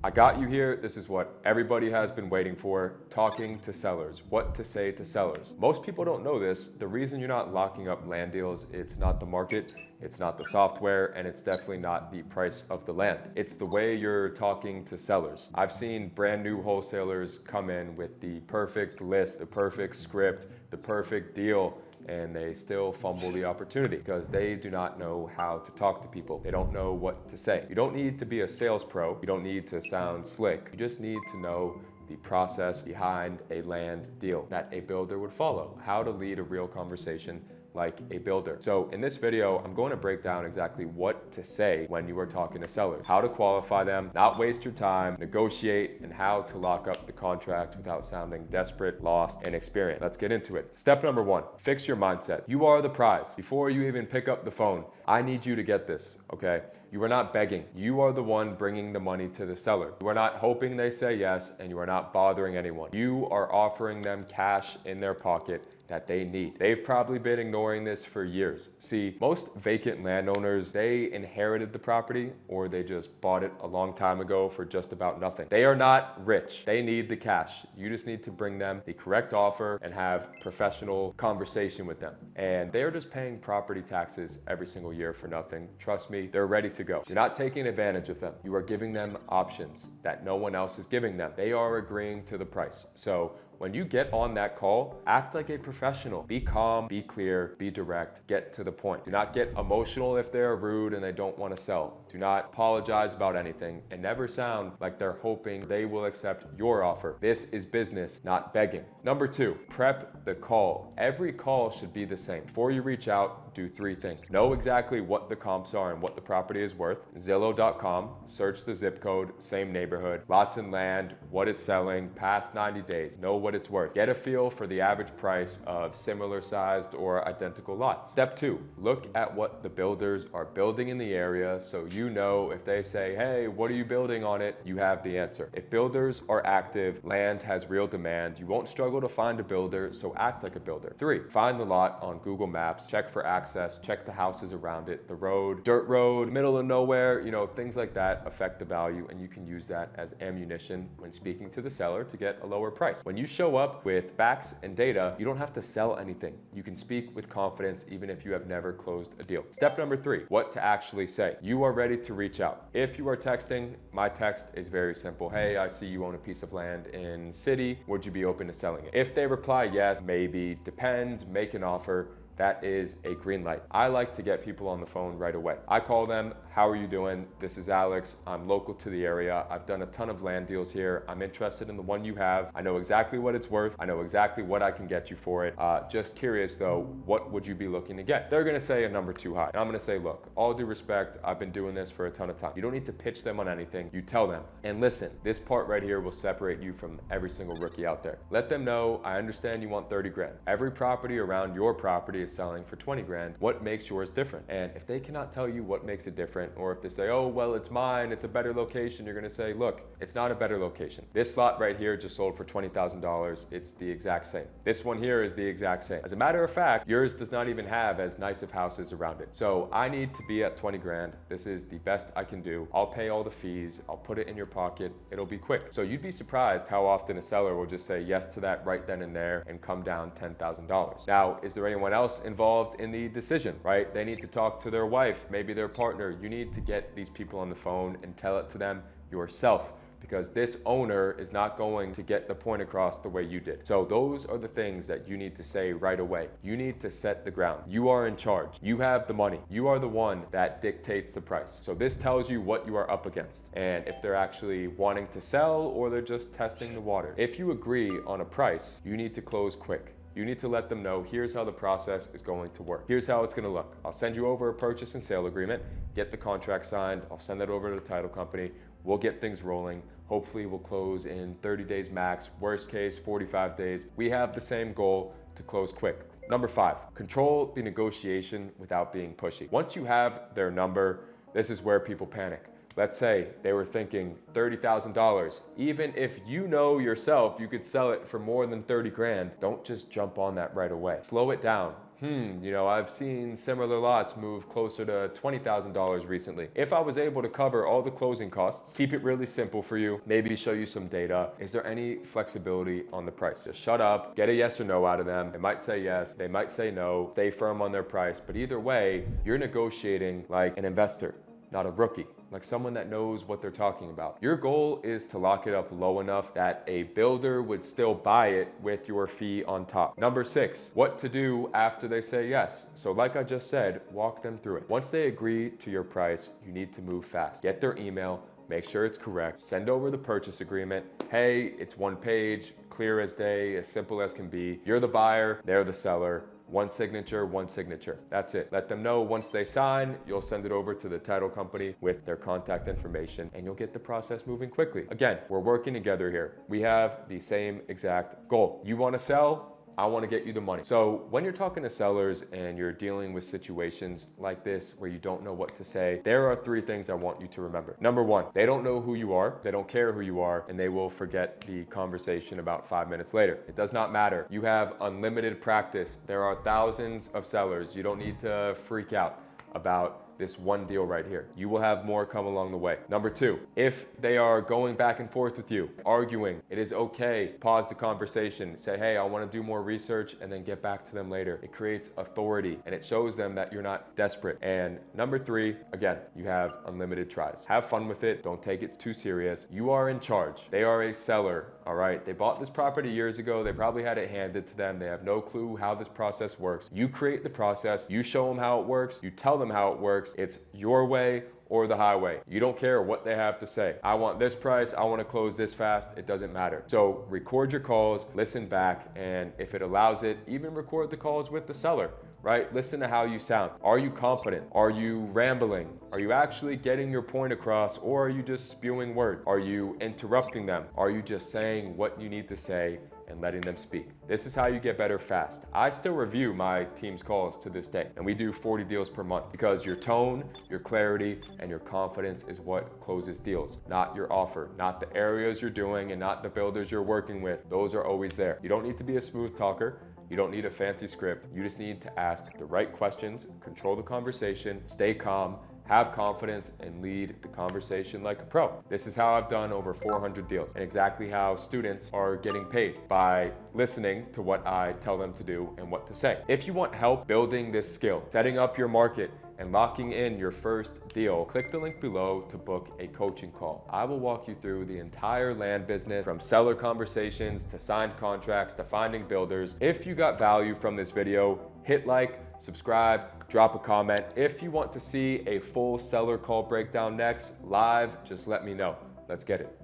I got you here. This is what everybody has been waiting for, talking to sellers, what to say to sellers. Most people don't know this. The reason you're not locking up land deals, it's not the market, it's not the software, and it's definitely not the price of the land. It's the way you're talking to sellers. I've seen brand new wholesalers come in with the perfect list, the perfect script, the perfect deal, and they still fumble the opportunity because they do not know how to talk to people. They don't know what to say. You don't need to be a sales pro. You don't need to sound slick. You just need to know the process behind a land deal that a builder would follow, how to lead a real conversation like a builder. So in this video, I'm going to break down exactly what to say when you are talking to sellers, how to qualify them, not waste your time, negotiate, and how to lock up the contract without sounding desperate, lost, and inexperienced. Let's get into it. Step number one, fix your mindset. You are the prize. Before you even pick up the phone, I need you to get this, okay? You are not begging. You are the one bringing the money to the seller. You are not hoping they say yes, and you are not bothering anyone. You are offering them cash in their pocket that they need. They've probably been ignoring this for years. See, most vacant landowners, they inherited the property or they just bought it a long time ago for just about nothing. They are not rich. They need the cash. You just need to bring them the correct offer and have professional conversation with them. And they're just paying property taxes every single year for nothing. Trust me, they're ready to go. You're not taking advantage of them. You are giving them options that no one else is giving them. They are agreeing to the price. So when you get on that call, act like a professional. Be calm, be clear, be direct, get to the point. Do not get emotional if they're rude and they don't want to sell. Do not apologize about anything and never sound like they're hoping they will accept your offer. This is business, not begging. Number two, prep the call. Every call should be the same. Before you reach out, do three things. Know exactly what the comps are and what the property is worth. Zillow.com, search the zip code, same neighborhood, lots and land, what is selling, past 90 days, know what it's worth. Get a feel for the average price of similar sized or identical lots. Step two, look at what the builders are building in the area so you know if they say, hey, what are you building on it? You have the answer. If builders are active, land has real demand, you won't struggle to find a builder, so act like a builder. Three, find the lot on Google Maps, check for access, check the houses around it, the road, dirt road, middle of nowhere, things like that affect the value, and you can use that as ammunition when speaking to the seller to get a lower price. When you show up with facts and data, you don't have to sell anything. You can speak with confidence even if you have never closed a deal. Step number three, what to actually say. You are ready to reach out. If you are texting, my text is very simple. Hey, I see you own a piece of land in city. Would you be open to selling it? If they reply yes, maybe, depends, make an offer, that is a green light. I like to get people on the phone right away. I call them, how are you doing? This is Alex. I'm local to the area. I've done a ton of land deals here. I'm interested in the one you have. I know exactly what it's worth. I know exactly what I can get you for it. Just curious though, what would you be looking to get? They're gonna say a number too high. And I'm gonna say, look, all due respect, I've been doing this for a ton of time. You don't need to pitch them on anything. You tell them. And listen, this part right here will separate you from every single rookie out there. Let them know, I understand you want 30 grand. Every property around your property is selling for 20 grand. What makes yours different? And if they cannot tell you what makes it different, or if they say, oh, well, it's mine, it's a better location, you're gonna say, look, it's not a better location. This lot right here just sold for $20,000. It's the exact same. This one here is the exact same. As a matter of fact, yours does not even have as nice of houses around it. So I need to be at 20 grand. This is the best I can do. I'll pay all the fees. I'll put it in your pocket. It'll be quick. So you'd be surprised how often a seller will just say yes to that right then and there and come down $10,000. Now, is there anyone else involved in the decision, right? They need to talk to their wife, maybe their partner. You need to get these people on the phone and tell it to them yourself, because this owner is not going to get the point across the way you did. So those are the things that you need to say right away. You need to set the ground. You are in charge. You have the money. You are the one that dictates the price. So this tells you what you are up against and if they're actually wanting to sell or they're just testing the water. If you agree on a price, you need to close quick. You need to let them know, here's how the process is going to work. Here's how it's gonna look. I'll send you over a purchase and sale agreement, get the contract signed, I'll send that over to the title company, we'll get things rolling. Hopefully we'll close in 30 days max, worst case, 45 days. We have the same goal to close quick. Number five, control the negotiation without being pushy. Once you have their number, this is where people panic. Let's say they were thinking $30,000. Even if you know yourself you could sell it for more than 30 grand, don't just jump on that right away. Slow it down. I've seen similar lots move closer to $20,000 recently. If I was able to cover all the closing costs, keep it really simple for you, maybe show you some data, is there any flexibility on the price? Just shut up, get a yes or no out of them. They might say yes, they might say no, stay firm on their price, but either way, you're negotiating like an investor, not a rookie, like someone that knows what they're talking about. Your goal is to lock it up low enough that a builder would still buy it with your fee on top. Number 6, what to do after they say yes. So like I just said, walk them through it. Once they agree to your price, you need to move fast. Get their email, make sure it's correct, send over the purchase agreement. Hey, it's one page, clear as day, as simple as can be. You're the buyer, they're the seller. One signature, one signature. That's it. Let them know once they sign, you'll send it over to the title company with their contact information and you'll get the process moving quickly. Again, we're working together here. We have the same exact goal. You want to sell? I want to get you the money. So when you're talking to sellers and you're dealing with situations like this where you don't know what to say, there are 3 things I want you to remember. Number 1, they don't know who you are, they don't care who you are, and they will forget the conversation about 5 minutes later. It does not matter. You have unlimited practice. There are thousands of sellers. You don't need to freak out about this one deal right here. You will have more come along the way. Number 2, if they are going back and forth with you, arguing, it is okay. Pause the conversation. Say, hey, I want to do more research, and then get back to them later. It creates authority and it shows them that you're not desperate. And number 3, again, you have unlimited tries. Have fun with it. Don't take it too serious. You are in charge. They are a seller, all right? They bought this property years ago. They probably had it handed to them. They have no clue how this process works. You create the process. You show them how it works. You tell them how it works. It's your way or the highway. You don't care what they have to say. I want this price, I want to close this fast, it doesn't matter. So record your calls, listen back, and if it allows it, even record the calls with the seller, right? Listen to how you sound. Are you confident? Are you rambling? Are you actually getting your point across, or are you just spewing words? Are you interrupting them? Are you just saying what you need to say and letting them speak? This is how you get better fast. I still review my team's calls to this day, and we do 40 deals per month because your tone, your clarity, and your confidence is what closes deals, not your offer, not the areas you're doing and not the builders you're working with. Those are always there. You don't need to be a smooth talker. You don't need a fancy script. You just need to ask the right questions, control the conversation, stay calm, have confidence, and lead the conversation like a pro. This is how I've done over 400 deals, and exactly how students are getting paid, by listening to what I tell them to do and what to say. If you want help building this skill, setting up your market, and locking in your first deal, click the link below to book a coaching call. I will walk you through the entire land business, from seller conversations to signed contracts to finding builders. If you got value from this video, hit like, subscribe, drop a comment. If you want to see a full seller call breakdown next, live, just let me know. Let's get it.